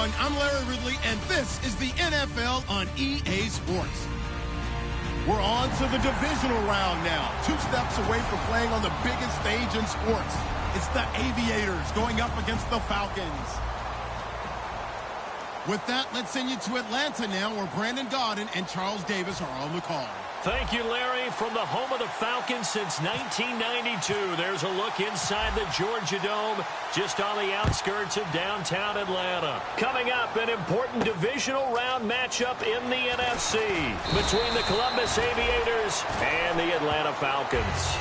everyone. I'm Larry Ridley, and this is the NFL on EA Sports. We're on to the divisional round now. 2 steps away from playing on the biggest stage in sports. It's the Aviators going up against the Falcons. With that, let's send you to Atlanta now, where Brandon Gaudin and Charles Davis are on the call. Thank you, Larry. From the home of the Falcons since 1992, there's a look inside the Georgia Dome, just on the outskirts of downtown Atlanta. Coming up, an important divisional round matchup in the NFC between the Columbus Aviators and the Atlanta Falcons.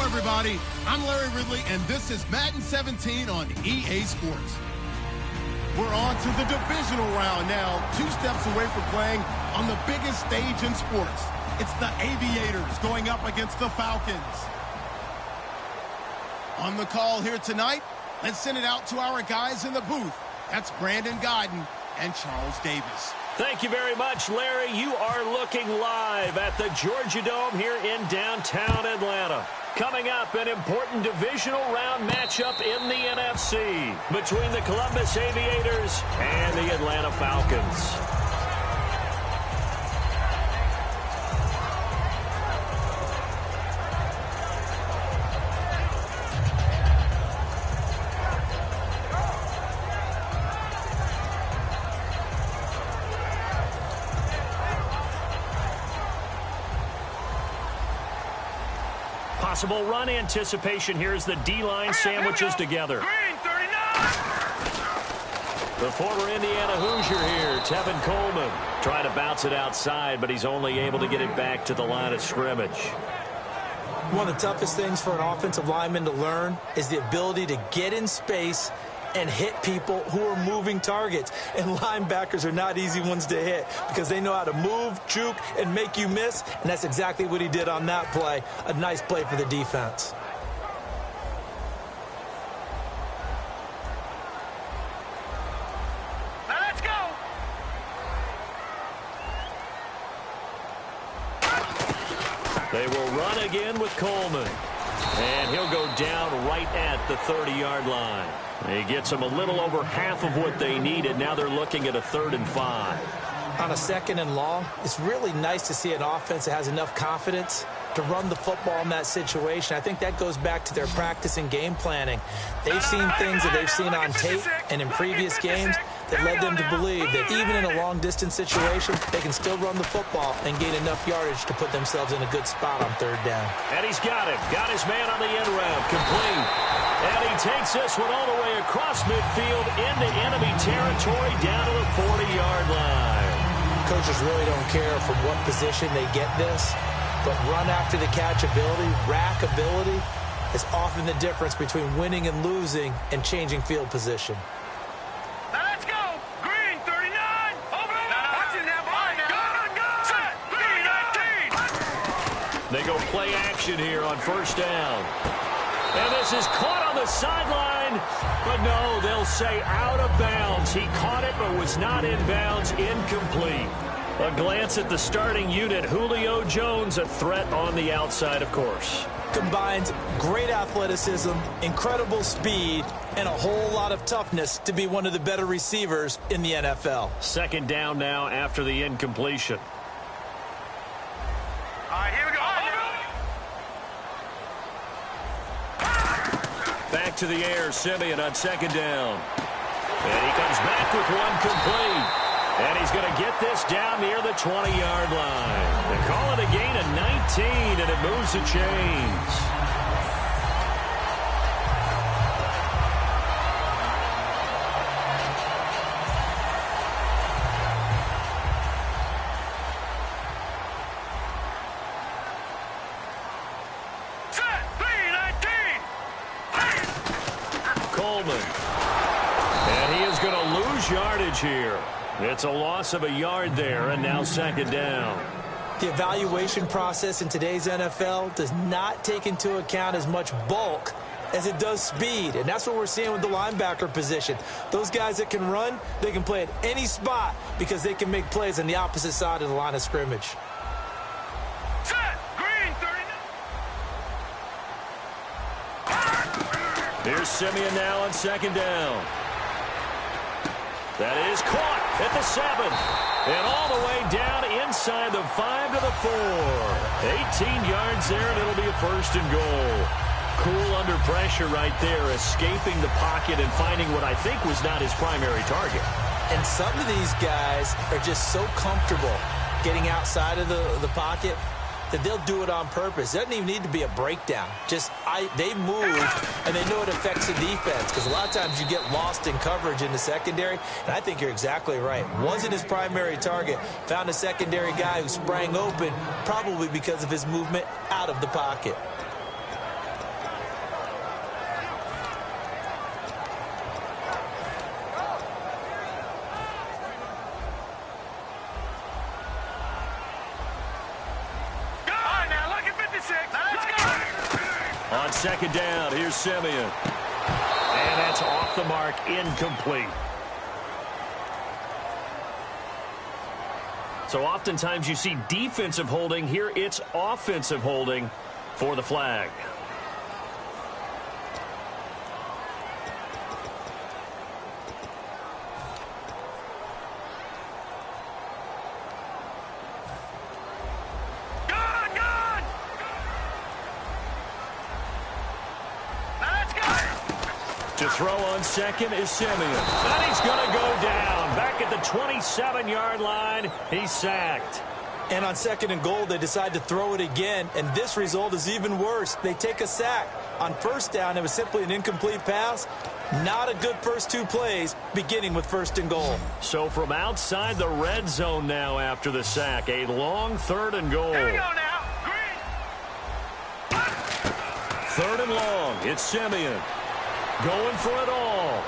Everybody, I'm Larry Ridley, and this is Madden 17 on EA Sports. We're on to the divisional round now, 2 steps away from playing on the biggest stage in sports. It's the Aviators going up against the Falcons. On the call here tonight, let's send it out to our guys in the booth. That's Brandon Gaudin and Charles Davis. Thank you very much, Larry. You are looking live at the Georgia Dome here in downtown Atlanta. Coming up, an important divisional round matchup in the NFC between the Columbus Aviators and the Atlanta Falcons. Possible run anticipation here as the D-line sandwiches together. Green 39! The former Indiana Hoosier here, Tevin Coleman, trying to bounce it outside, but he's only able to get it back to the line of scrimmage. One of the toughest things for an offensive lineman to learn is the ability to get in space and hit people who are moving targets. And linebackers are not easy ones to hit because they know how to move, juke, and make you miss. And that's exactly what he did on that play. A nice play for the defense. Now let's go! They will run again with Coleman. And he'll go down right at the 30-yard line. He gets them a little over half of what they needed. Now they're looking at a 3rd and 5. On a 2nd and long, it's really nice to see an offense that has enough confidence to run the football in that situation. I think that goes back to their practice and game planning. They've seen things that they've seen on tape and in previous games that led them to believe that even in a long-distance situation, they can still run the football and gain enough yardage to put themselves in a good spot on 3rd down. And he's got it. Got his man on the end route. Complete. And he takes this one all the way across midfield into enemy territory down to the 40-yard line. Coaches really don't care from what position they get this, but run after the catch ability, rack ability, is often the difference between winning and losing and changing field position. Now let's go. Green, 39. Over. Watching that ball. Go. Set. 3-19. They go play action here on 1st down. And this is caught on the sideline. But no, they'll say out of bounds. He caught it but was not in bounds. Incomplete. A glance at the starting unit. Julio Jones, a threat on the outside, of course. Combines great athleticism, incredible speed, and a whole lot of toughness to be one of the better receivers in the NFL. 2nd down now after the incompletion. All right, here we go. Back to the air, Simeon on 2nd down. And he comes back with one complete. And he's going to get this down near the 20-yard line. They call it a gain of 19, and it moves the chains. Set. 3-19. Coleman. And he is going to lose yardage here. It's a loss of a yard there, and now 2nd down. The evaluation process in today's NFL does not take into account as much bulk as it does speed, and that's what we're seeing with the linebacker position. Those guys that can run, they can play at any spot because they can make plays on the opposite side of the line of scrimmage. Set. Green, 39. Here's Simeon now on 2nd down. That is caught at the 7. And all the way down inside the 5 to the 4. 18 yards there, and it'll be a 1st and goal. Cool under pressure right there, escaping the pocket and finding what I think was not his primary target. And some of these guys are just so comfortable getting outside of the pocket that they'll do it on purpose. It doesn't even need to be a breakdown. They move, and they know it affects the defense, because a lot of times you get lost in coverage in the secondary, and I think you're exactly right. Wasn't his primary target. Found a secondary guy who sprang open, probably because of his movement out of the pocket. On 2nd down, here's Simeon. And that's off the mark, incomplete. So oftentimes you see defensive holding. Here it's offensive holding for the flag. To throw on 2nd is Simeon. And he's going to go down. Back at the 27-yard line, he's sacked. And on 2nd and goal, they decide to throw it again, and this result is even worse. They take a sack. On 1st down, it was simply an incomplete pass. Not a good first 2 plays, beginning with 1st and goal. So from outside the red zone now after the sack, a long 3rd and goal. Here we go now. Green. 3rd and long. It's Simeon. Going for it all.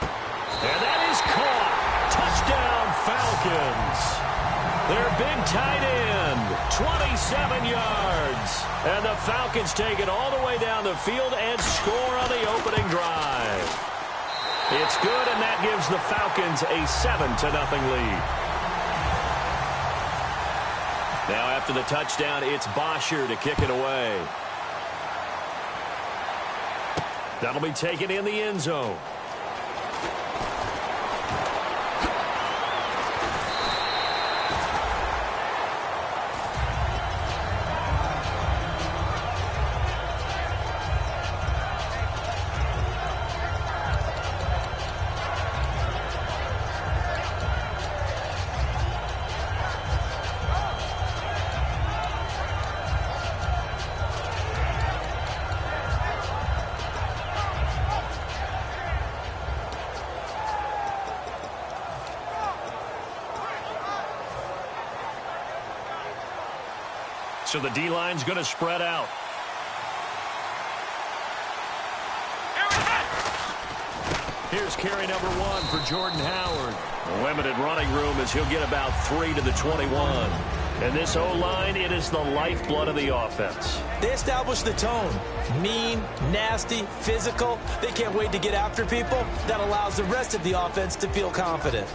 And that is caught. Touchdown, Falcons. Their big tight end, 27 yards. And the Falcons take it all the way down the field and score on the opening drive. It's good, and that gives the Falcons a 7-0 lead. Now after the touchdown, it's Bosher to kick it away. That'll be taken in the end zone. So the D-line's going to spread out. Here's carry number 1 for Jordan Howard. Limited running room as he'll get about 3 to the 21. And this O-line, it is the lifeblood of the offense. They establish the tone. Mean, nasty, physical. They can't wait to get after people. That allows the rest of the offense to feel confident.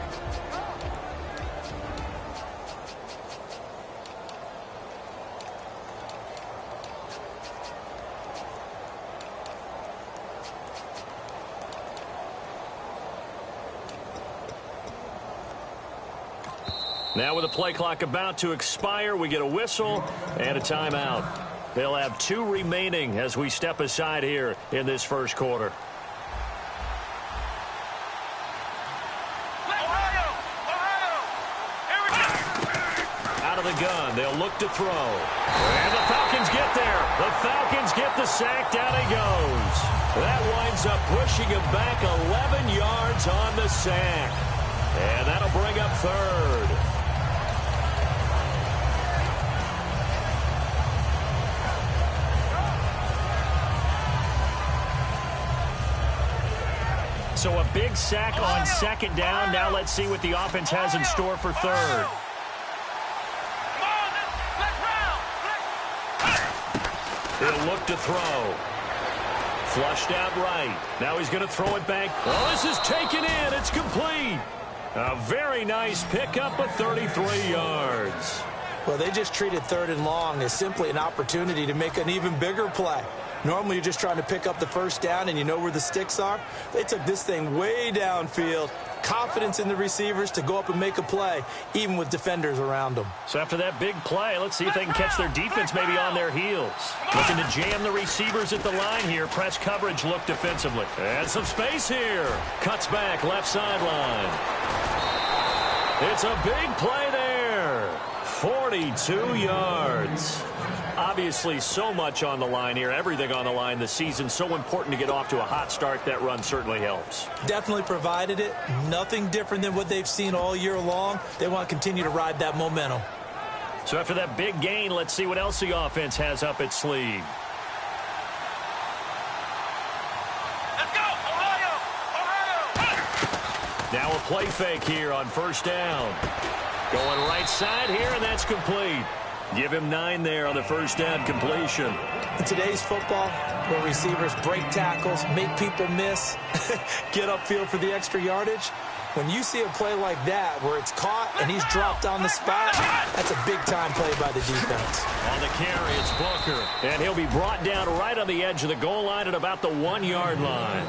Now with the play clock about to expire, we get a whistle and a timeout. They'll have 2 remaining as we step aside here in this first quarter. Out of the gun, they'll look to throw. And the Falcons get there. The Falcons get the sack. Down he goes. That winds up pushing him back 11 yards on the sack. And that'll bring up 3rd. So a big sack on 2nd down. Now let's see what the offense has in store for 3rd. He'll look to throw. Flushed out right. Now he's going to throw it back. Oh, this is taken in. It's complete. A very nice pickup of 33 yards. Well, they just treated 3rd and long as simply an opportunity to make an even bigger play. Normally, you're just trying to pick up the 1st down and you know where the sticks are. They took this thing way downfield. Confidence in the receivers to go up and make a play, even with defenders around them. So after that big play, let's see if they can catch their defense maybe on their heels. Looking to jam the receivers at the line here. Press coverage look defensively. And some space here. Cuts back left sideline. It's a big play there. 42 yards. Obviously, so much on the line here. Everything on the line this season. So important to get off to a hot start. That run certainly helps. Definitely provided it. Nothing different than what they've seen all year long. They want to continue to ride that momentum. So after that big gain, let's see what else the offense has up its sleeve. Let's go, Ohio! Ohio! Now a play fake here on 1st down. Going right side here, and that's complete. Give him 9 there on the 1st down completion. In today's football, where receivers break tackles, make people miss, get upfield for the extra yardage, when you see a play like that where it's caught and he's dropped on the spot, that's a big-time play by the defense. On the carry, it's Booker. And he'll be brought down right on the edge of the goal line at about the 1-yard line.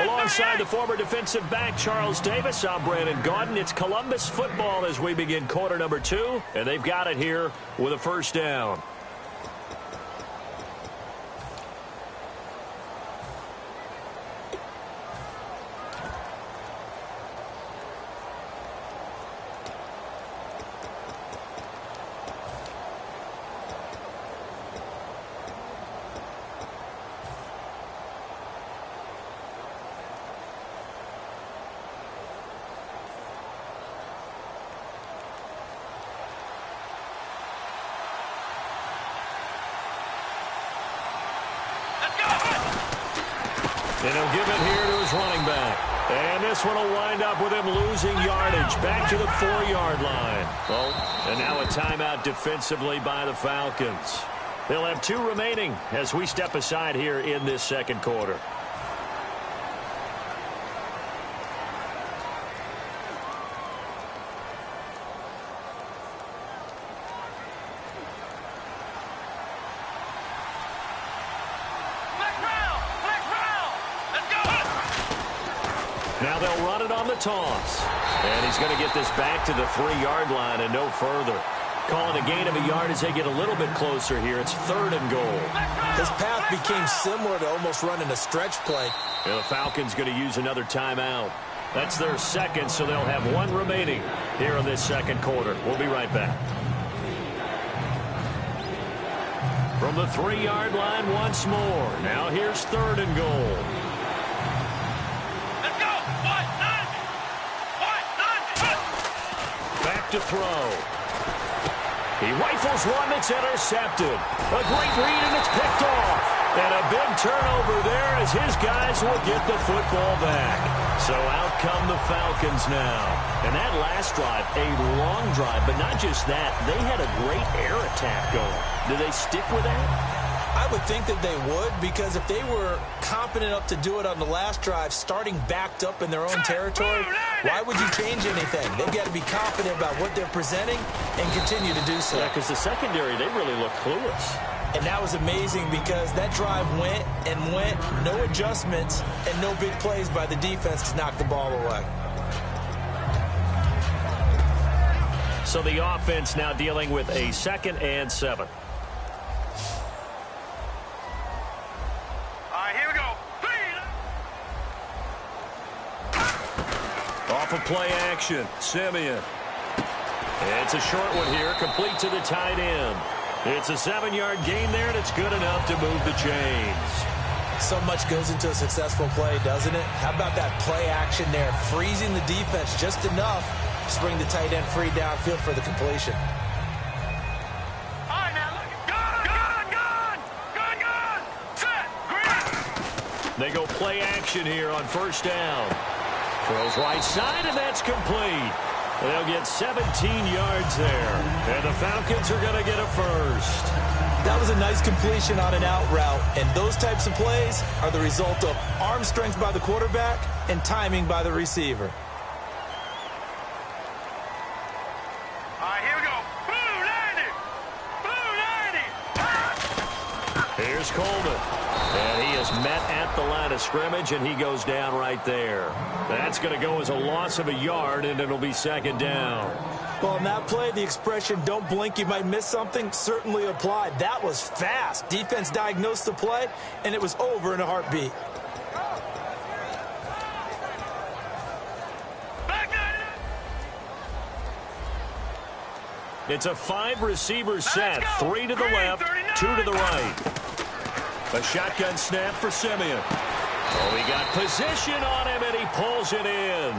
Alongside the former defensive back, Charles Davis, I'm Brandon Gaudin. It's Columbus football as we begin quarter number 2, and they've got it here with a 1st down. And he'll give it here to his running back. And this one will wind up with him losing yardage back to the 4-yard line. Oh, and now a timeout defensively by the Falcons. They'll have 2 remaining as we step aside here in this 2nd quarter. Now they'll run it on the toss. And he's going to get this back to the 3-yard line and no further. Calling a gain of a yard as they get a little bit closer here. It's 3rd and goal. His path became similar to almost running a stretch play. And the Falcons going to use another timeout. That's their second, so they'll have 1 remaining here in this second quarter. We'll be right back. From the 3-yard line once more. Now here's 3rd and goal. Let's go. Back to throw. He rifles one that's intercepted. A great read, and it's picked off. And a big turnover there as his guys will get the football back. So out come the Falcons now. And that last drive, a long drive, but not just that. They had a great air attack going. Do they stick with that? I would think that they would, because if they were confident enough to do it on the last drive, starting backed up in their own territory, why would you change anything? They've got to be confident about what they're presenting and continue to do so. Yeah, because the secondary, they really look clueless. And that was amazing because that drive went and went, no adjustments, and no big plays by the defense to knock the ball away. So the offense now dealing with a 2nd and 7. Off of play action, Simeon. It's a short one here, complete to the tight end. It's a 7-yard gain there, and it's good enough to move the chains. So much goes into a successful play, doesn't it? How about that play action there, freezing the defense just enough to bring the tight end free downfield for the completion. All right, now look. Gun. Set. Green. They go play action here on 1st down. Throws right side, and that's complete. They'll get 17 yards there. And the Falcons are going to get a first. That was a nice completion on an out route. And those types of plays are the result of arm strength by the quarterback and timing by the receiver. All right, here we go. Blue 90. Here's Coleman. And he is met at the line of scrimmage, and he goes down right there. That's going to go as a loss of a yard, and it'll be 2nd down. Well, in that play, the expression, don't blink, you might miss something, certainly applied. That was fast. Defense diagnosed the play, and it was over in a heartbeat. It's a 5-receiver set, 3 to the left, 2 to the right. A shotgun snap for Simeon. Oh, he got position on him, and he pulls it in.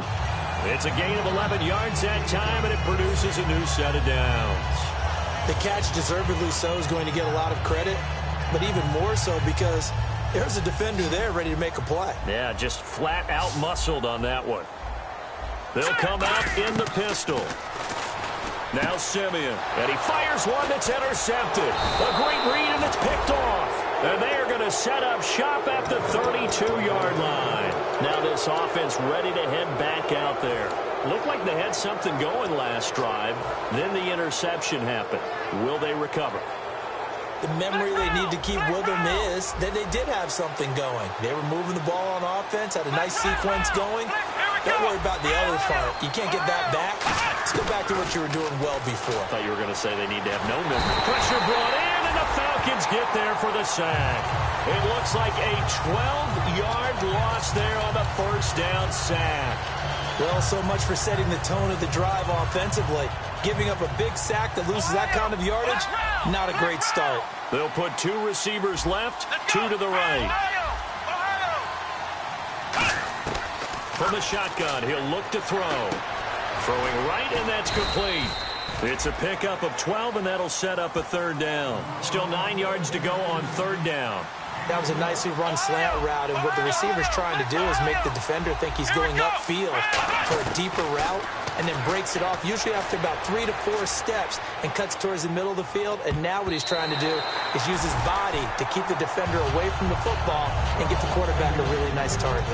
It's a gain of 11 yards that time, and it produces a new set of downs. The catch, deservedly so, is going to get a lot of credit, but even more so because there's a defender there ready to make a play. Yeah, just flat out muscled on that one. They'll come out in the pistol. Now Simeon, and he fires one that's intercepted. A great read, and it's picked off. And they are going to set up shop at the 32-yard line. Now this offense ready to head back out there. Looked like they had something going last drive. Then the interception happened. Will they recover? The memory they need to keep with them is that they did have something going. They were moving the ball on offense, had a nice sequence going. Don't worry about the other part. You can't get that back. Let's go back to what you were doing well before. I thought you were going to say they need to have no memory. Pressure brought in, and the Falcons get there for the sack. It looks like a 12-yard loss there on the 1st down sack. Well, so much for setting the tone of the drive offensively. Giving up a big sack that loses that kind of yardage, not a great start. They'll put 2 receivers left, 2 to the right. From the shotgun, he'll look to throw. Throwing right, and that's complete. It's a pickup of 12, and that'll set up a 3rd down. Still 9 yards to go on 3rd down. That was a nicely run slant route, and what the receiver's trying to do is make the defender think he's going upfield for a deeper route, and then breaks it off, usually after about 3 to 4 steps, and cuts towards the middle of the field. And now what he's trying to do is use his body to keep the defender away from the football and get the quarterback a really nice target.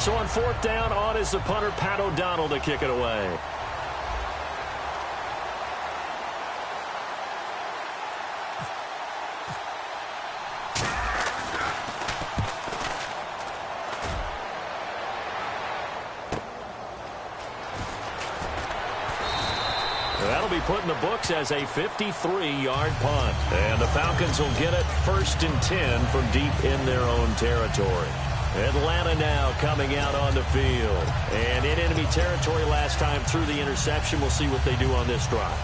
So on 4th down, on is the punter, Pat O'Donnell, to kick it away. That'll be put in the books as a 53-yard punt. And the Falcons will get it 1st and 10 from deep in their own territory. Atlanta now coming out on the field. And in enemy territory last time through the interception. We'll see what they do on this drive.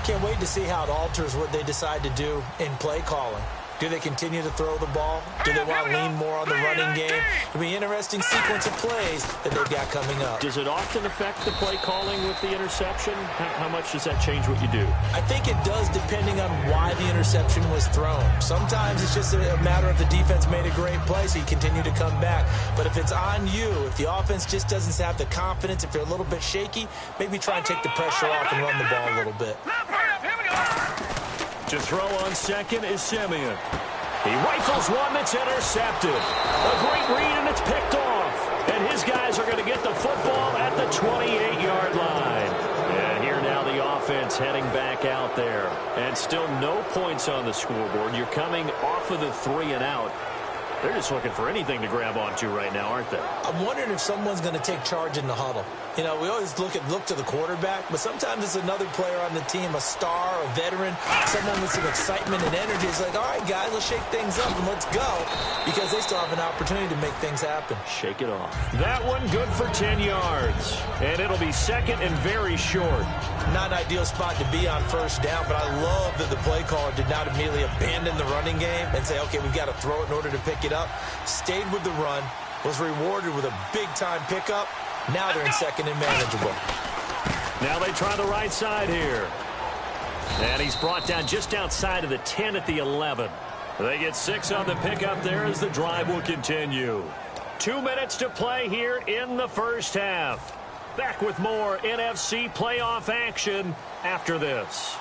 Can't wait to see how it alters what they decide to do in play calling. Do they continue to throw the ball? Do they want to lean more on the running game? It'll be an interesting sequence of plays that they've got coming up. Does it often affect the play calling with the interception? How much does that change what you do? I think it does depending on why the interception was thrown. Sometimes it's just a matter of the defense made a great play, so you continue to come back. But if it's on you, if the offense just doesn't have the confidence, if you're a little bit shaky, maybe try and take the pressure off and run the ball a little bit. To throw on second is Simeon. He rifles one that's intercepted. A great read, and it's picked off. And his guys are going to get the football at the 28-yard line. And here now the offense heading back out there. And still no points on the scoreboard. You're coming off of the 3 and out. They're just looking for anything to grab onto right now, aren't they? I'm wondering if someone's going to take charge in the huddle. You know, we always look to the quarterback, but sometimes it's another player on the team, a star, a veteran, someone with some excitement and energy. It's like, all right, guys, let's shake things up and let's go, because they still have an opportunity to make things happen. Shake it off. That one good for 10 yards, and it'll be second and very short. Not an ideal spot to be on first down, but I love that the play caller did not immediately abandon the running game and say, okay, we've got to throw it in order to pick it up. Stayed with the run, was rewarded with a big-time pickup. Now they're in second and manageable. Now they try the right side here. And he's brought down just outside of the 10 at the 11. They get 6 on the pickup there as the drive will continue. 2 minutes to play here in the first half. Back with more NFC playoff action after this.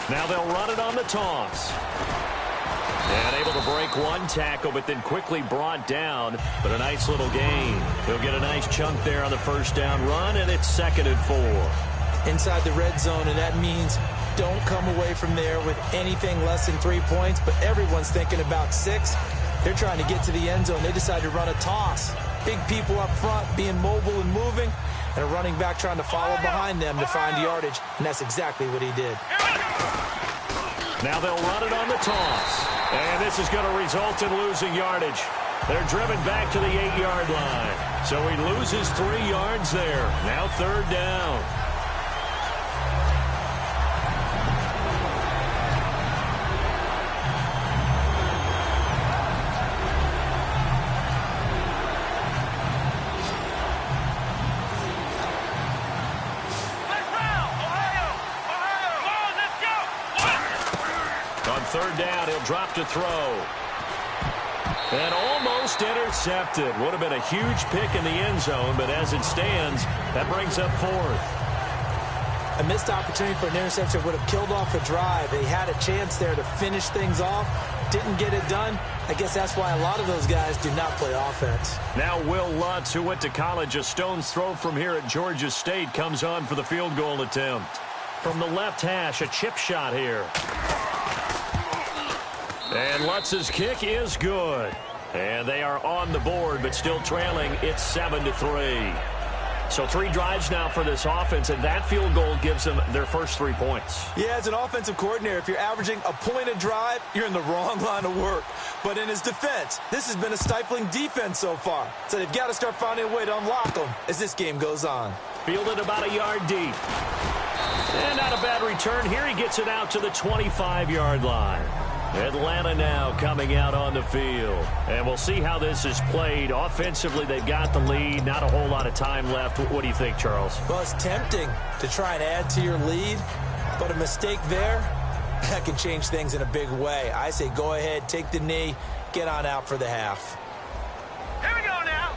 Now they'll run it on the toss. And able to break one tackle, but then quickly brought down. But a nice little gain. He'll get a nice chunk there on the first down run, and it's 2nd and 4. Inside the red zone, and that means don't come away from there with anything less than 3 points, but everyone's thinking about 6. They're trying to get to the end zone. They decide to run a toss. Big people up front being mobile and moving, and a running back trying to follow behind them to find yardage, and that's exactly what he did. Now they'll run it on the toss. And this is going to result in losing yardage. They're driven back to the 8-yard line. So he loses 3 yards there. Now 3rd down. On 3rd down, he'll drop to throw. And almost intercepted. Would have been a huge pick in the end zone, but as it stands, that brings up 4th. A missed opportunity for an interception would have killed off a drive. They had a chance there to finish things off. Didn't get it done. I guess that's why a lot of those guys do not play offense. Now Will Lutz, who went to college a stone's throw from here at Georgia State, comes on for the field goal attempt. From the left hash, a chip shot here. And Lutz's kick is good. And they are on the board, but still trailing. It's 7-3. So 3 drives now for this offense, and that field goal gives them their first 3 points. Yeah, as an offensive coordinator, if you're averaging a point a drive, you're in the wrong line of work. But in his defense, this has been a stifling defense so far. So they've got to start finding a way to unlock them as this game goes on. Fielded about a yard deep. And not a bad return. Here he gets it out to the 25-yard line. Atlanta now coming out on the field. And we'll see how this is played. Offensively, they've got the lead. Not a whole lot of time left. What do you think, Charles? Well, it's tempting to try and add to your lead, but a mistake there, that can change things in a big way. I say go ahead, take the knee, get on out for the half. Here we go now.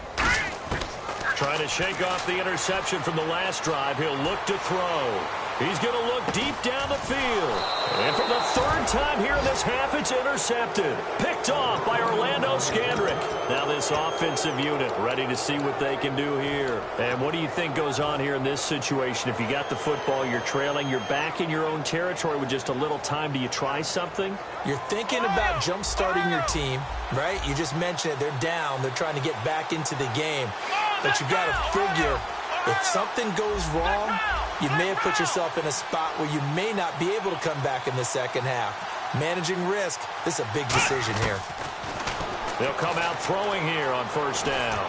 Trying to shake off the interception from the last drive. He'll look to throw. He's going to look deep down the field. And for the third time here in this half, it's intercepted. Picked off by Orlando Scandrick. Now this offensive unit ready to see what they can do here. And what do you think goes on here in this situation? If you got the football, you're trailing, you're back in your own territory with just a little time. Do you try something? You're thinking about jump-starting your team, right? You just mentioned it. They're down. They're trying to get back into the game. But you got to figure if something goes wrong, you may have put yourself in a spot where you may not be able to come back in the second half. Managing risk, this is a big decision here. They'll come out throwing here on first down.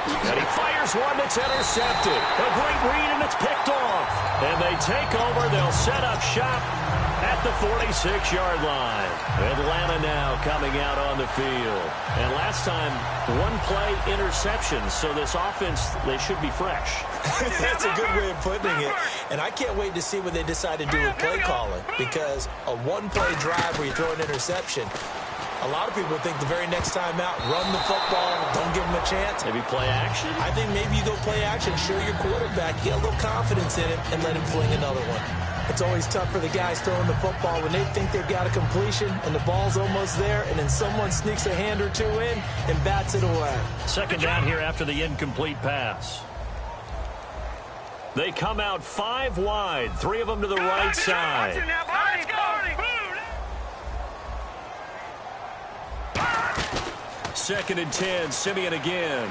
And he fires one that's intercepted. A great read, and it's picked off. And they take over. They'll set up shop at the 46-yard line. Atlanta now coming out on the field. And last time, one-play interceptions. So this offense, they should be fresh. That's a good way of putting it. And I can't wait to see what they decide to do with play calling. Because a one-play drive where you throw an interception, a lot of people think the very next time out, run the football, don't give them a chance. Maybe play action? I think maybe you go play action, show your quarterback, get a little confidence in him, and let him fling another one. It's always tough for the guys throwing the football when they think they've got a completion and the ball's almost there, and then someone sneaks a hand or two in and bats it away. Second down here after the incomplete pass. They come out 5 wide, 3 of them to the right side. Second and 10, Simeon again.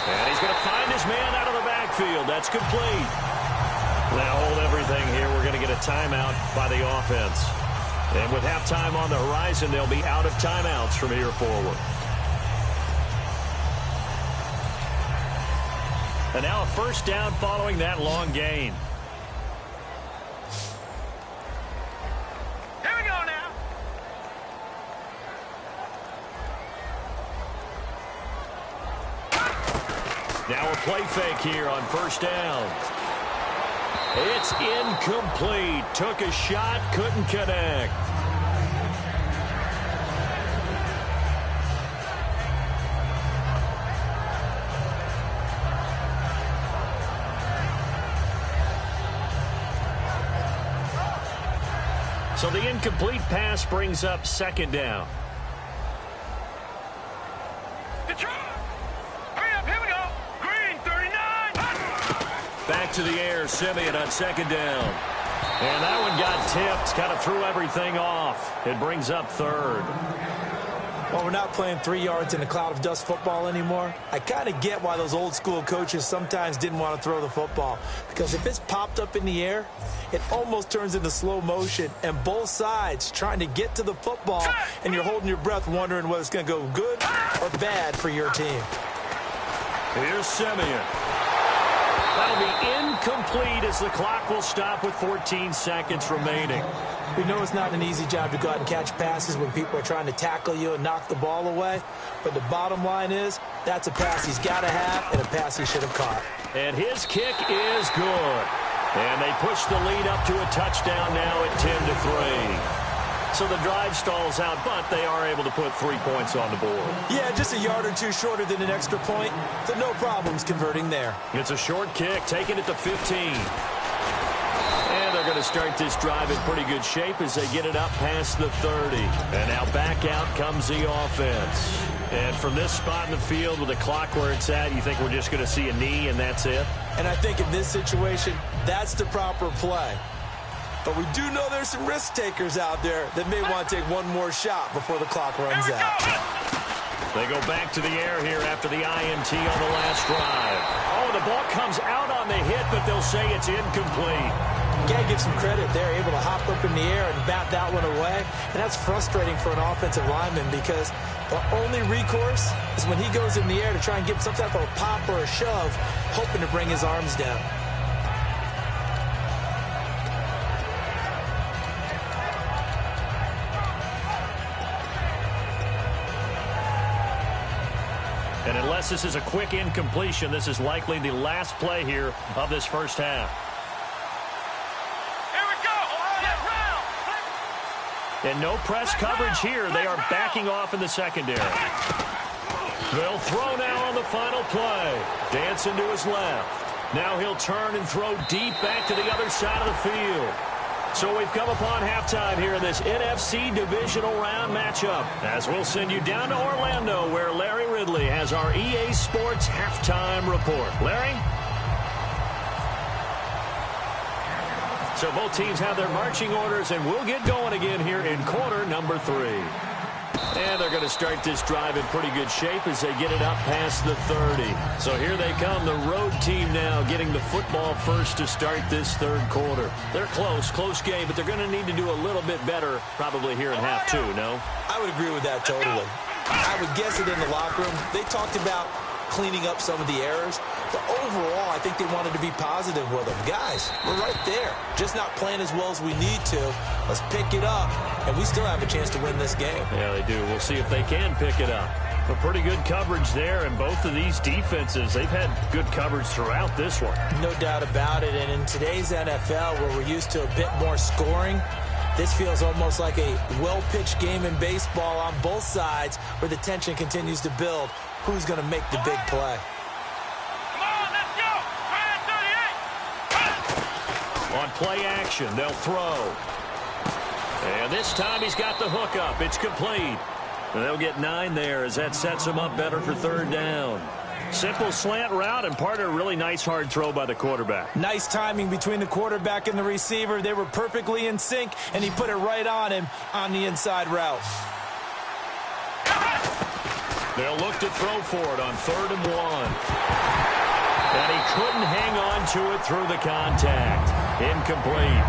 And he's going to find his man out of the backfield. That's complete. Now hold everything here. We're going to get a timeout by the offense. And with halftime on the horizon, they'll be out of timeouts from here forward. And now a first down following that long gain. Here we go now. Now a play fake here on first down. It's incomplete. Took a shot, couldn't connect. So the incomplete pass brings up second down. Detroit. Hurry up, here we go. Green, 39. Back to the air, Simeon on second down. And that one got tipped, kind of threw everything off. It brings up third. Well, we're not playing 3 yards in a cloud of dust football anymore. I kind of get why those old school coaches sometimes didn't want to throw the football. Because if it's popped up in the air, it almost turns into slow motion. And both sides trying to get to the football, and you're holding your breath wondering whether it's going to go good or bad for your team. Here's Simeon. That'll be incomplete as the clock will stop with 14 seconds remaining. We know it's not an easy job to go out and catch passes when people are trying to tackle you and knock the ball away. But the bottom line is, that's a pass he's got to have and a pass he should have caught. And his kick is good. And they push the lead up to a touchdown now at 10-3. So the drive stalls out, but they are able to put 3 points on the board. Yeah, just a yard or two shorter than an extra point, so no problems converting there. It's a short kick, taken at the 15. And they're going to start this drive in pretty good shape as they get it up past the 30. And now back out comes the offense. And from this spot in the field with the clock where it's at, you think we're just going to see a knee and that's it? And I think in this situation, that's the proper play. But we do know there's some risk takers out there that may want to take one more shot before the clock runs out. They go back to the air here after the INT on the last drive. Oh, the ball comes out on the hit, but they'll say it's incomplete. You got to give some credit. They're able to hop up in the air and bat that one away. And that's frustrating for an offensive lineman because the only recourse is when he goes in the air to try and give some type of a pop or a shove, hoping to bring his arms down. And unless this is a quick incompletion, this is likely the last play here of this first half. Here we go. And no press coverage here. They are backing off in the secondary. They'll throw now on the final play. Dancing to his left. Now he'll turn and throw deep back to the other side of the field. So we've come upon halftime here in this NFC divisional round matchup, as we'll send you down to Orlando, where Larry Ridley has our EA Sports halftime report. Larry? So both teams have their marching orders, and we'll get going again here in quarter number 3. And they're going to start this drive in pretty good shape as they get it up past the 30. So here they come, the road team now getting the football first to start this third quarter. They're close game, but they're going to need to do a little bit better probably here in half 2, no? I would agree with that totally. I would guess it in the locker room. They talked about cleaning up some of the errors, but overall, I think they wanted to be positive with them. Guys, we're right there. Just not playing as well as we need to. Let's pick it up, and we still have a chance to win this game. Yeah, they do. We'll see if they can pick it up. But pretty good coverage there, and both of these defenses, they've had good coverage throughout this one. No doubt about it, and in today's NFL, where we're used to a bit more scoring, this feels almost like a well-pitched game in baseball on both sides where the tension continues to build. Who's going to make the big play? Come on, let's go. Ryan 38. On play action, they'll throw. And this time he's got the hook up. It's complete. And they'll get 9 there as that sets them up better for third down. Simple slant route and part of a really nice hard throw by the quarterback. Nice timing between the quarterback and the receiver. They were perfectly in sync, and he put it right on him on the inside route. They'll look to throw for it on 3rd and 1. And he couldn't hang on to it through the contact. Incomplete.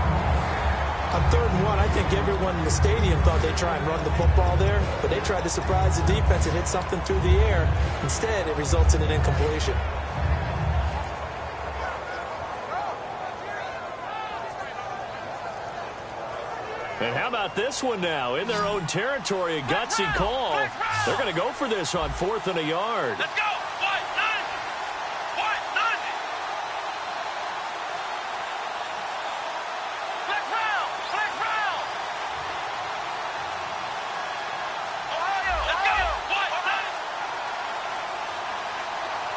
On 3rd and 1, I think everyone in the stadium thought they'd try and run the football there, but they tried to surprise the defense and hit something through the air. Instead, it results in an incompletion. And how about this one now? In their own territory, a gutsy call. They're going to go for this on 4th and a yard. Let's go. White, 90. White, 90. Flex round. Flex round. Ohio. Let's go. White, 90.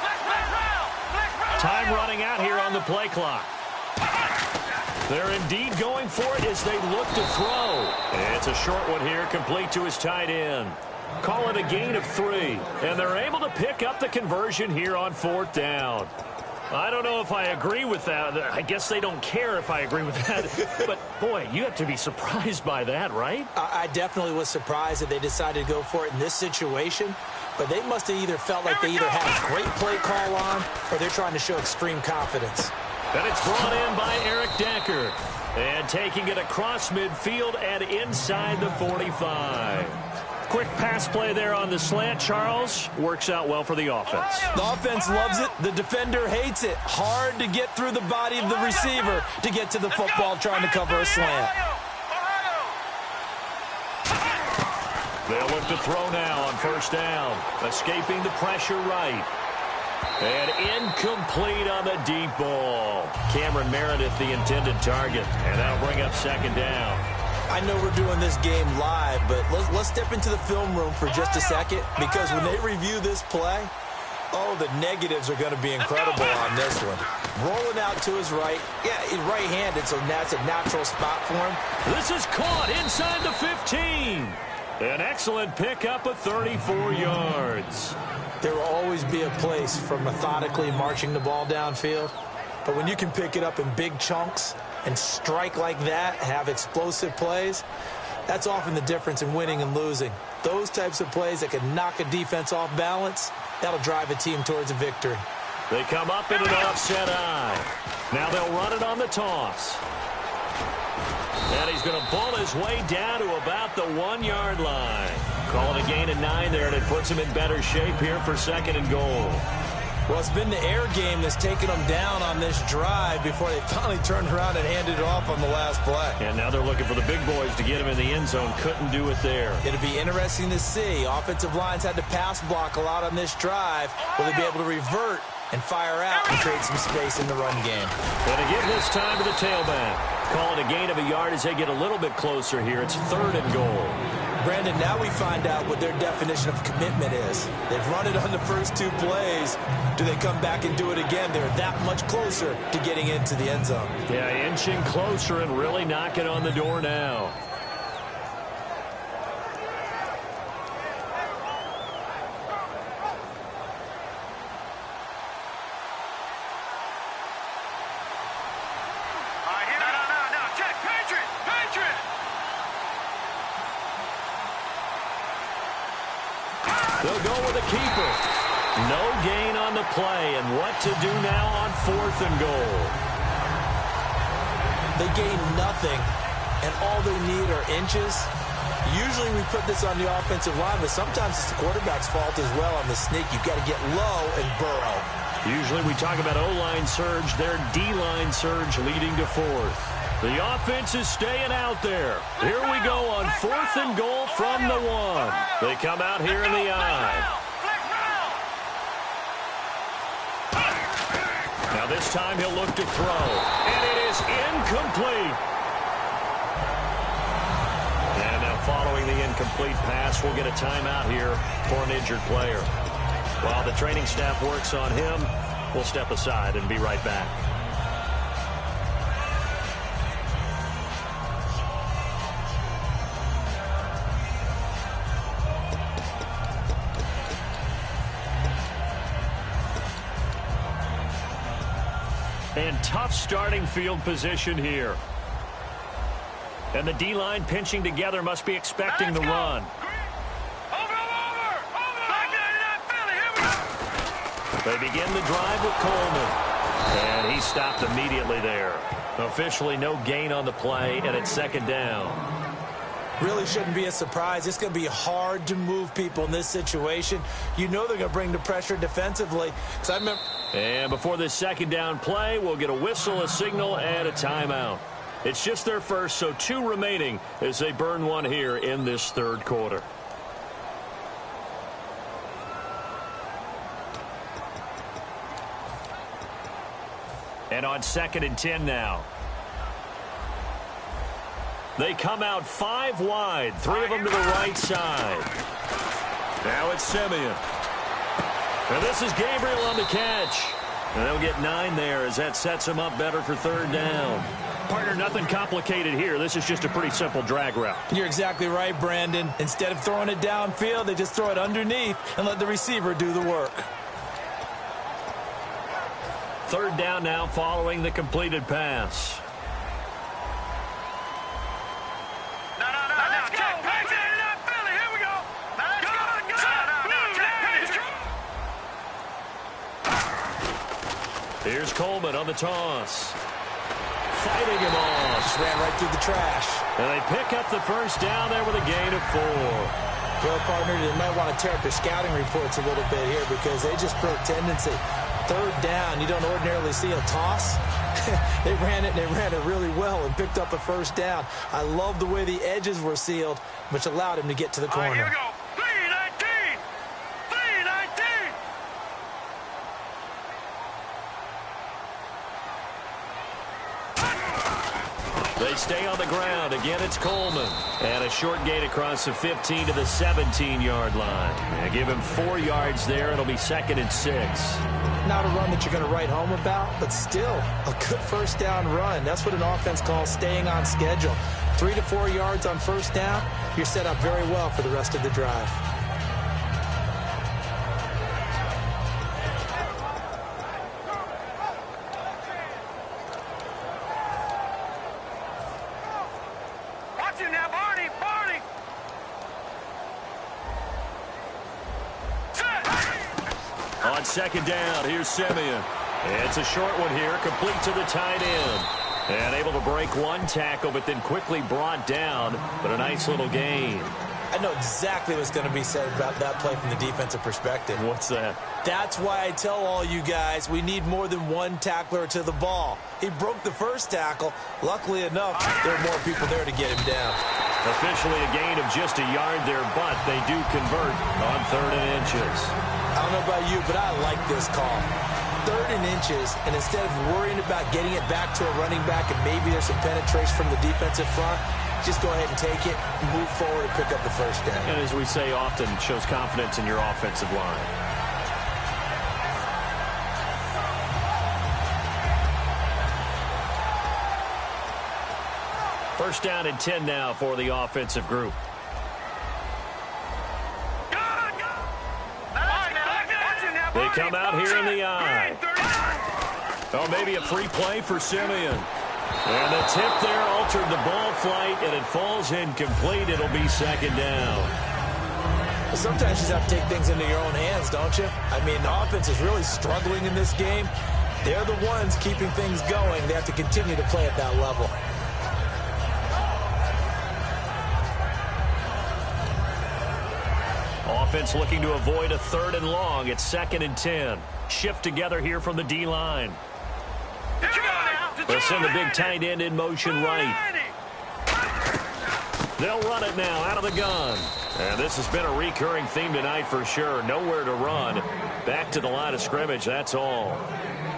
Flex round. Flex round. Time running out here on the play clock. They're indeed going for it as they look to throw. It's a short one here, complete to his tight end. Call it a gain of 3, and they're able to pick up the conversion here on 4th down. I don't know if I agree with that. I guess they don't care if I agree with that. But, boy, you have to be surprised by that, right? I definitely was surprised that they decided to go for it in this situation. But they must have either felt like they either had a great play call on or they're trying to show extreme confidence. And it's brought in by Eric Decker. And taking it across midfield and inside the 45. Quick pass play there on the slant, Charles. Works out well for the offense. The offense loves it. The defender hates it. Hard to get through the body of the receiver to get to the football trying to cover a slant. They'll look to throw now on 1st down. Escaping the pressure right. And incomplete on the deep ball. Cameron Meredith, the intended target. And that'll bring up 2nd down. I know we're doing this game live, but let's step into the film room for just a second, because when they review this play, oh, the negatives are going to be incredible on this one. Rolling out to his right. Yeah, he's right-handed, so that's a natural spot for him. This is caught inside the 15. An excellent pickup of 34 yards. There will always be a place for methodically marching the ball downfield, but when you can pick it up in big chunks and strike like that, have explosive plays, that's often the difference in winning and losing. Those types of plays that can knock a defense off balance, that'll drive a team towards a victory. They come up in an offset eye. Now they'll run it on the toss. And he's going to ball his way down to about the 1-yard line. Calling a gain of 9 there, and it puts him in better shape here for 2nd and goal. Well, it's been the air game that's taken them down on this drive before they finally turned around and handed it off on the last play. And now they're looking for the big boys to get him in the end zone. Couldn't do it there. It'll be interesting to see. Offensive lines had to pass block a lot on this drive. Will they be able to revert and fire out and create some space in the run game? And again this time to the tailback. Calling a gain of a yard as they get a little bit closer here. It's 3rd and goal. Brandon, now we find out what their definition of commitment is. They've run it on the first 2 plays. Do they come back and do it again? They're that much closer to getting into the end zone. Yeah, inching closer and really knocking on the door now. They'll go with a keeper. No gain on the play, and what to do now on 4th and goal. They gain nothing, and all they need are inches. Usually we put this on the offensive line, but sometimes it's the quarterback's fault as well on the sneak. You've got to get low and burrow. Usually we talk about O-line surge, their D-line surge leading to 4th. The offense is staying out there. Here we go on 4th and goal from the 1. They come out here in the I. Now this time he'll look to throw, and it is incomplete. And now following the incomplete pass, we'll get a timeout here for an injured player. While the training staff works on him, we'll step aside and be right back. And tough starting field position here. And the D-line pinching together must be expecting the run. They begin the drive with Coleman. And he stopped immediately there. Officially no gain on the play, and it's 2nd down. Really shouldn't be a surprise. It's going to be hard to move people in this situation. You know they're going to bring the pressure defensively. So I remember. And before this 2nd down play, we'll get a whistle, a signal, and a timeout. It's just their first, so 2 remaining as they burn one here in this 3rd quarter. And on 2nd and 10 now. They come out 5 wide, 3 of them to the right side. Now it's Simeon. And this is Gabriel on the catch. And they'll get 9 there as that sets them up better for 3rd down. Partner, nothing complicated here. This is just a pretty simple drag route. You're exactly right, Brandon. Instead of throwing it downfield, they just throw it underneath and let the receiver do the work. 3rd down now following the completed pass. Here's Coleman on the toss. Fighting him off. Just ran right through the trash. And they pick up the 1st down there with a gain of 4. Well, partner, they might want to tear up their scouting reports a little bit here because they just broke tendency. 3rd down, you don't ordinarily see a toss. They ran it, and they ran it really well and picked up the 1st down. I love the way the edges were sealed, which allowed him to get to the corner. Here we go. 3-19. 3-19. They stay on the ground. Again, it's Coleman. And a short gain across the 15 to the 17-yard line. And give him 4 yards there. It'll be 2nd and 6. Not a run that you're going to write home about, but still a good 1st down run. That's what an offense calls staying on schedule. 3 to 4 yards on 1st down, you're set up very well for the rest of the drive. Watch it now, Barney. Barney. On 2nd down, here's Simeon. It's a short one here, complete to the tight end. And able to break 1 tackle, but then quickly brought down. But a nice little gain. I know exactly what's going to be said about that play from the defensive perspective. What's that? That's why I tell all you guys we need more than 1 tackler to the ball. He broke the 1st tackle. Luckily enough, there are more people there to get him down. Officially a gain of just a yard there, but they do convert on 3rd and inches. I don't know about you, but I like this call. 3rd and inches, and instead of worrying about getting it back to a running back and maybe there's some penetration from the defensive front, just go ahead and take it, move forward, and pick up the first down. And as we say often, shows confidence in your offensive line. First down and 10 now for the offensive group. They come out here in the eye. Oh, maybe a free play for Simeon. And the tip there altered the ball flight, and it falls incomplete. It'll be second down. Well, sometimes you just have to take things into your own hands, don't you? I mean, the offense is really struggling in this game. They're the ones keeping things going. They have to continue to play at that level. Offense looking to avoid a 3rd and long. It's 2nd and 10. Shift together here from the D-line. They'll send the big tight end in motion right. They'll run it now out of the gun. And this has been a recurring theme tonight for sure. Nowhere to run. Back to the line of scrimmage, that's all.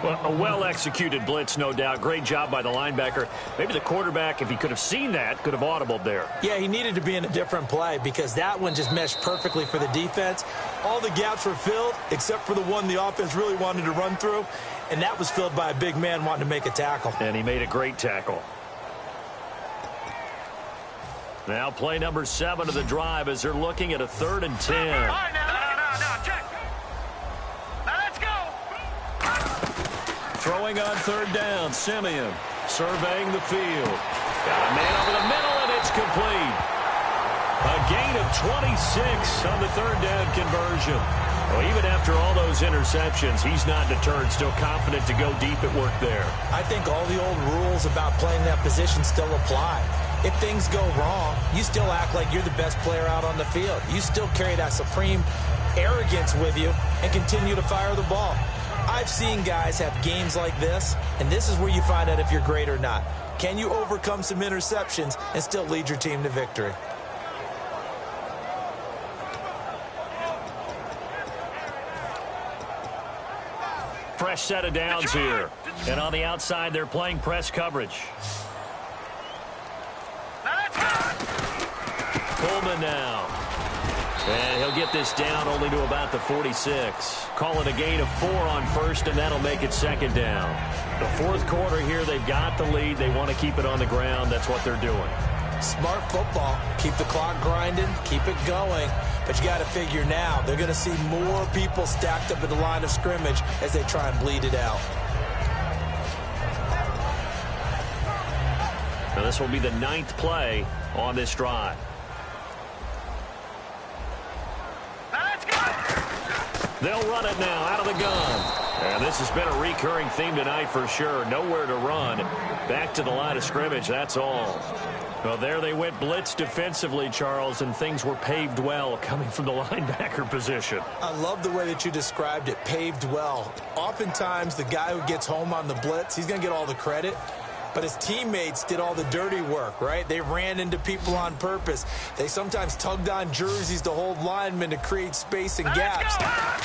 Well, a well-executed blitz, no doubt. Great job by the linebacker. Maybe the quarterback, if he could have seen that, could have audibled there. Yeah, he needed to be in a different play because that one just meshed perfectly for the defense. All the gaps were filled except for the one the offense really wanted to run through, and that was filled by a big man wanting to make a tackle. And he made a great tackle. Now play number 7 of the drive as they're looking at a 3rd and 10. Throwing on 3rd down, Simeon surveying the field. Got a man over the middle, and it's complete. A gain of 26 on the 3rd down conversion. Well, even after all those interceptions, he's not deterred, still confident to go deep at work there. I think all the old rules about playing that position still apply. If things go wrong, you still act like you're the best player out on the field. You still carry that supreme arrogance with you and continue to fire the ball. I've seen guys have games like this, and this is where you find out if you're great or not. Can you overcome some interceptions and still lead your team to victory? Fresh set of downs here. And on the outside, they're playing press coverage. Coleman now. And he'll get this down only to about the 46. Call it a gain of 4 on 1st, and that'll make it 2nd down. The 4th quarter here, they've got the lead. They want to keep it on the ground. That's what they're doing. Smart football. Keep the clock grinding. Keep it going. But you got to figure now, they're going to see more people stacked up at the line of scrimmage as they try and bleed it out. Now this will be the 9th play on this drive. They'll run it now out of the gun. And this has been a recurring theme tonight for sure. Nowhere to run. Back to the line of scrimmage, that's all. Well, there they went blitz defensively, Charles, and things were paved well coming from the linebacker position. I love the way that you described it, paved well. Oftentimes, the guy who gets home on the blitz, he's going to get all the credit. But his teammates did all the dirty work, right? They ran into people on purpose. They sometimes tugged on jerseys to hold linemen to create space and gaps.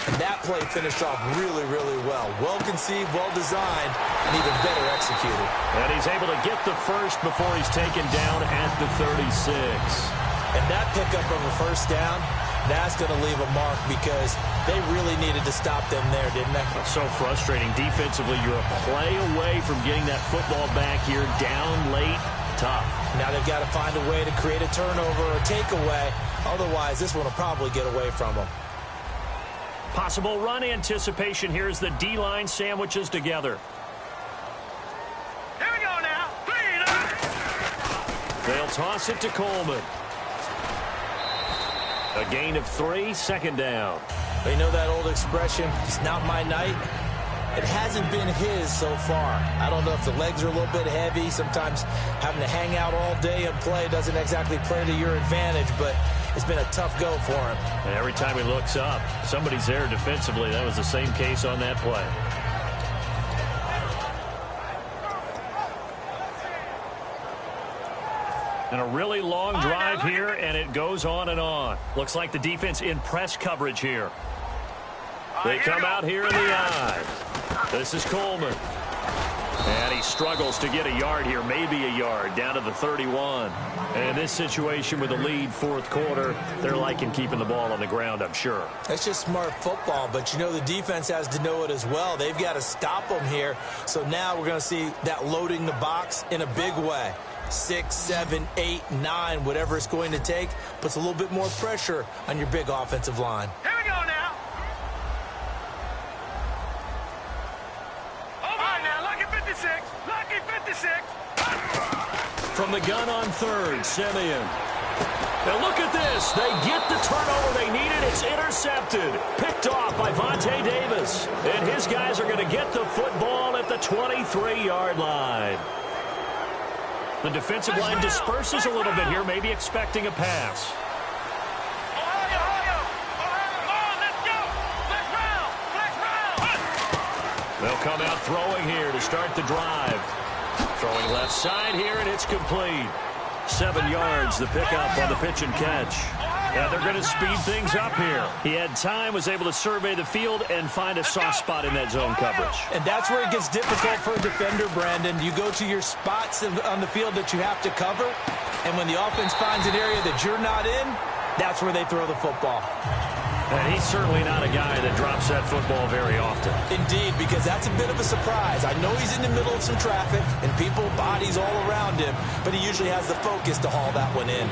And that play finished off really, really well. Well conceived, well designed, and even better executed. And he's able to get the first before he's taken down at the 36. And that pickup of a first down, that's going to leave a mark because they really needed to stop them there, didn't they? That's so frustrating. Defensively, you're a play away from getting that football back here. Down late, tough. Now they've got to find a way to create a turnover or takeaway. Otherwise, this one will probably get away from them. Possible run anticipation here as the D-line sandwiches together. Here we go now. They'll toss it to Coleman. A gain of 3, 2nd down. You know that old expression, it's not my night? It hasn't been his so far. I don't know if the legs are a little bit heavy. Sometimes having to hang out all day and play doesn't exactly play to your advantage, but it's been a tough go for him. And every time he looks up, somebody's there defensively. That was the same case on that play. And a really long drive here, and it goes on and on. Looks like the defense in press coverage here. They come out here in the eye. This is Coleman. And he struggles to get a yard here, maybe a yard, down to the 31. And in this situation with a lead fourth quarter, they're liking keeping the ball on the ground, I'm sure. That's just smart football, but you know the defense has to know it as well. They've got to stop them here. So now we're going to see that loading the box in a big way. 6, 7, 8, 9, whatever it's going to take, puts a little bit more pressure on your big offensive line. Here we go now. All right now, lucky 56. Lucky 56. From the gun on third, Simeon. Now look at this. They get the turnover they needed. It's intercepted. Picked off by Vontae Davis. And his guys are going to get the football at the 23-yard line. The defensive line disperses a little bit here, maybe expecting a pass. They'll come out throwing here to start the drive. Throwing left side here, and it's complete. 7 yards, the pickup on the pitch and catch. Yeah, they're going to speed things up here. He had time, was able to survey the field and find a soft spot in that zone coverage. And that's where it gets difficult for a defender, Brandon. You go to your spots on the field that you have to cover, and when the offense finds an area that you're not in, that's where they throw the football. And he's certainly not a guy that drops that football very often. Indeed, because that's a bit of a surprise. I know he's in the middle of some traffic and people, bodies all around him, but he usually has the focus to haul that one in.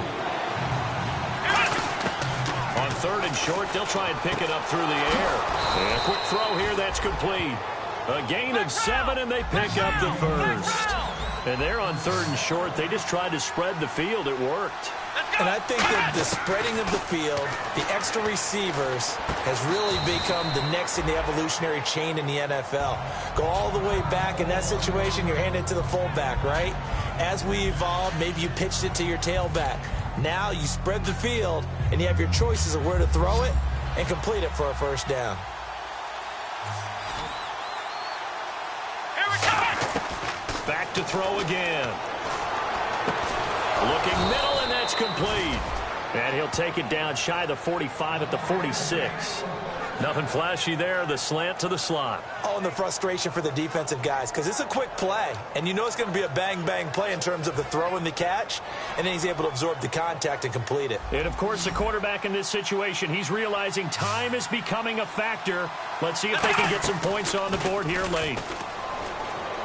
On third and short, they'll try and pick it up through the air. And a quick throw here, that's complete. A gain of 7, and they pick up the first. And they're on third and short. They just tried to spread the field. It worked. And I think that the spreading of the field, the extra receivers, has really become the next in the evolutionary chain in the NFL. Go all the way back in that situation, you're handing it to the fullback, right? As we evolve, maybe you pitched it to your tailback. Now you spread the field, and you have your choices of where to throw it and complete it for a first down. Here we go. Back to throw again. Looking middle, and that's complete. And he'll take it down shy of the 45 at the 46. Nothing flashy there. The slant to the slot. Oh, and the frustration for the defensive guys, because it's a quick play, and you know it's going to be a bang-bang play in terms of the throw and the catch, and then he's able to absorb the contact and complete it. And, of course, the quarterback in this situation, he's realizing time is becoming a factor. Let's see if they can get some points on the board here late.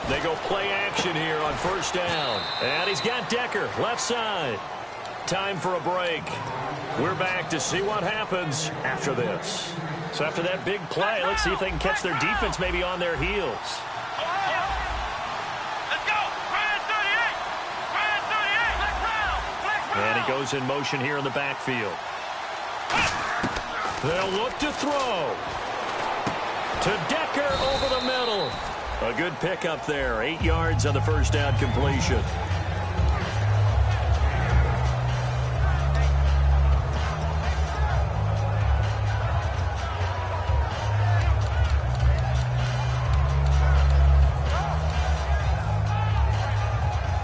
They go play action here on first down. And he's got Decker, left side. Time for a break. We're back to see what happens after this. So after that big play, let's see if they can catch their defense maybe on their heels. Let's go. Brand 38. Brand 38. Flex round. Flex round. And he goes in motion here in the backfield. They'll look to throw. To Decker over the middle. A good pickup there. 8 yards on the first down completion.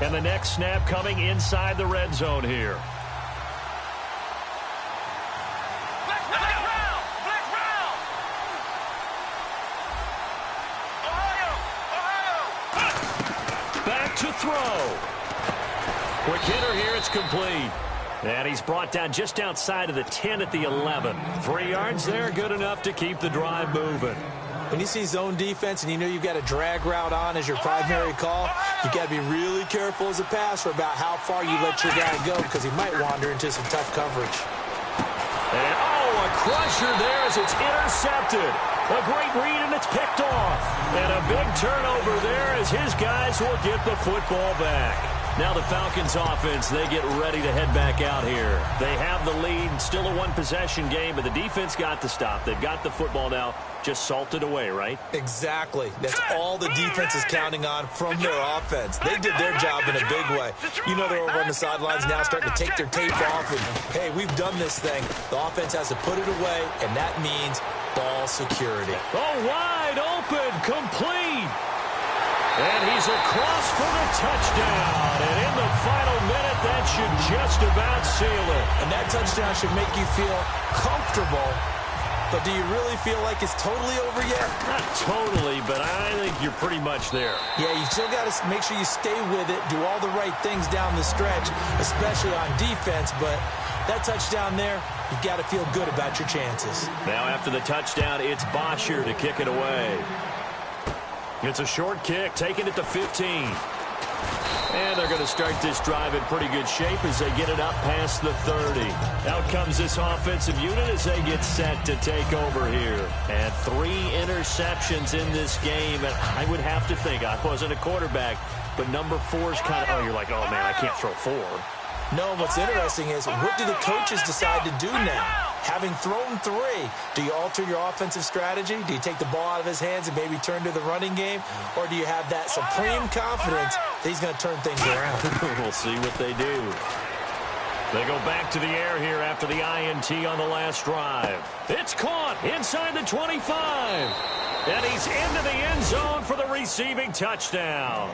And the next snap coming inside the red zone here. Flex round. Flex round. Ohio. Back to throw. Quick hitter here. It's complete. And he's brought down just outside of the 10 at the 11. 3 yards there. Good enough to keep the drive moving. When you see zone defense and you know you've got a drag route on as your primary call, you've got to be really careful as a passer about how far you let your guy go, because he might wander into some tough coverage. And, oh, a crusher there as it's intercepted. A great read, and it's picked off. And a big turnover there as his guys will get the football back. Now the Falcons offense, they get ready to head back out here. They have the lead, still a one-possession game, but the defense got to stop. They've got the football now, just salted away, right? Exactly. That's all the defense is counting on from their offense. They did their job in a big way. You know they're over on the sidelines now starting to take their tape off and, hey, we've done this thing. The offense has to put it away, and that means ball security. Oh, wide open, complete. And he's across for the touchdown. And in the final minute, that should just about seal it. And that touchdown should make you feel comfortable but do you really feel like it's totally over yet? Not totally, but I think you're pretty much there. Yeah, you still got to make sure you stay with it, do all the right things down the stretch, especially on defense, but that touchdown there, you've got to feel good about your chances. Now after the touchdown, it's Bosher to kick it away. It's a short kick, taking it to 15. And they're going to start this drive in pretty good shape as they get it up past the 30. Out comes this offensive unit as they get set to take over here. And 3 interceptions in this game. And I would have to think, I wasn't a quarterback, but number 4 is kind of, oh, you're like, oh, man, I can't throw 4. No, what's interesting is, what do the coaches decide to do now? Having thrown 3, do you alter your offensive strategy? Do you take the ball out of his hands and maybe turn to the running game? Or do you have that supreme confidence that he's going to turn things around? We'll see what they do. They go back to the air here after the INT on the last drive. It's caught inside the 25. And he's into the end zone for the receiving touchdown.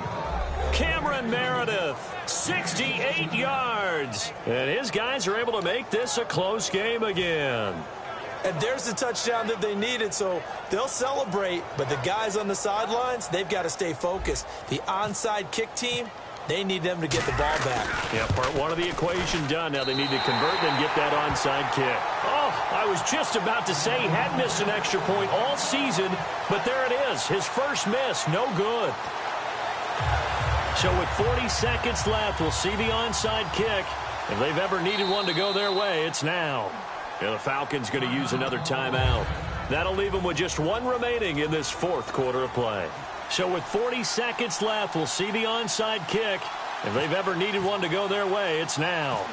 Cameron Meredith, 68 yards. And his guys are able to make this a close game again. And there's the touchdown that they needed, so they'll celebrate. But the guys on the sidelines, they've got to stay focused. The onside kick team, they need them to get the ball back. Yeah, part 1 of the equation done. Now they need to convert and get that onside kick. Oh, I was just about to say he had missed an extra point all season, but there it is. His first miss, no good. So with 40 seconds left, we'll see the onside kick. If they've ever needed one to go their way, it's now. And the Falcons going to use another timeout. That'll leave them with just 1 remaining in this 4th quarter of play. So with 40 seconds left, we'll see the onside kick. If they've ever needed one to go their way, it's now.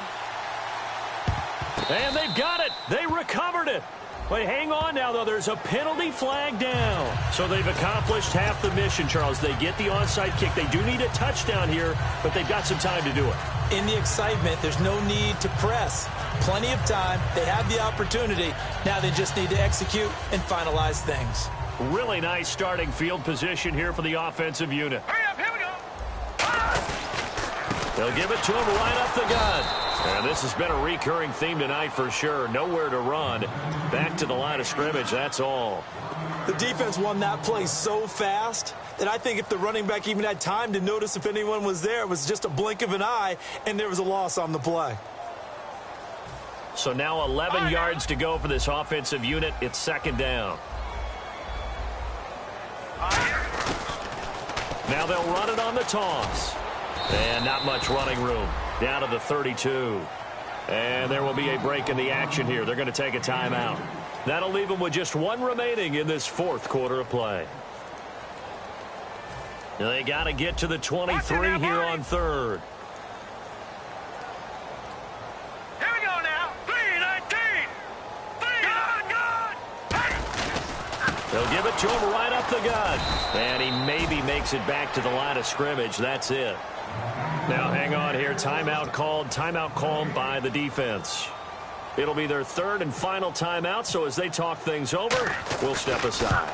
And they've got it. They recovered it. But hang on now, though. There's a penalty flag down. So they've accomplished half the mission, Charles. They get the onside kick. They do need a touchdown here, but they've got some time to do it. In the excitement, there's no need to press. Plenty of time. They have the opportunity. Now they just need to execute and finalize things. Really nice starting field position here for the offensive unit. Hurry up, here we go. They'll give it to him right up the gut. And this has been a recurring theme tonight for sure. Nowhere to run. Back to the line of scrimmage, that's all. The defense won that play so fast that I think if the running back even had time to notice if anyone was there, it was just a blink of an eye, and there was a loss on the play. So now 11 yards to go for this offensive unit. It's 2nd down. Now they'll run it on the toss. And not much running room. Down to the 32. And there will be a break in the action here. They're going to take a timeout. That'll leave them with just 1 remaining in this 4th quarter of play. They got to get to the 23 here on 3rd. Here we go now. 3-19. They'll give it to him right up the gut. And he maybe makes it back to the line of scrimmage. That's it. Now hang on here. Timeout called by the defense. It'll be their 3rd and final timeout, so as they talk things over, we'll step aside.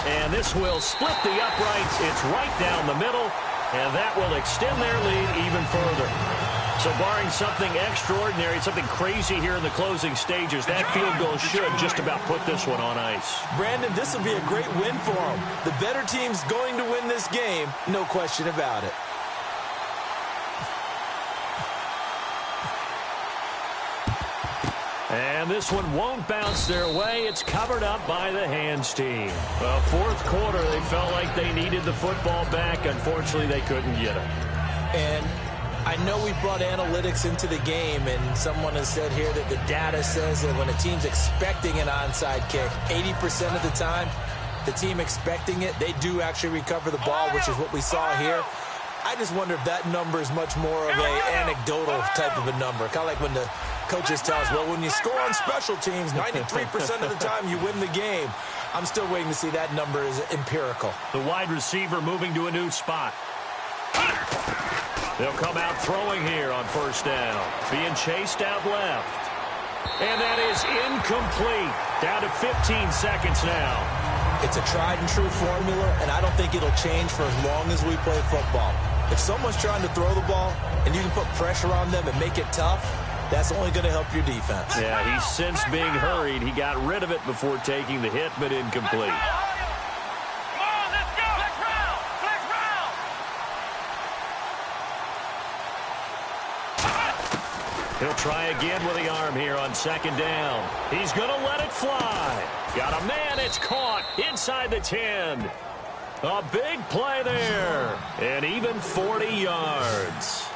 And this will split the uprights. It's right down the middle, and that will extend their lead even further. So barring something extraordinary, something crazy here in the closing stages, that field goal should just about put this one on ice. Brandon, this will be a great win for them. The better team's going to win this game, no question about it. And this one won't bounce their way. It's covered up by the hands team. Well, 4th quarter, they felt like they needed the football back. Unfortunately, they couldn't get it. And I know we brought analytics into the game, and someone has said here that the data says that when a team's expecting an onside kick, 80% of the time, the team expecting it, they do actually recover the ball, which is what we saw here. I just wonder if that number is much more of an anecdotal type of a number. Kind of like when the coaches tell us, well, when you score on special teams, 93% of the time you win the game. I'm still waiting to see that number is empirical. The wide receiver moving to a new spot. They'll come out throwing here on 1st down. Being chased out left. And that is incomplete. Down to 15 seconds now. It's a tried and true formula, and I don't think it'll change for as long as we play football. If someone's trying to throw the ball and you can put pressure on them and make it tough, That's only going to help your defense. Yeah, he's since being hurried. He got rid of it before taking the hit, but incomplete. Come on, let's go. Flex round. Flex round. He'll try again with the arm here on second down. He's going to let it fly. Got a man. It's caught inside the 10. A big play there. And even 40 yards.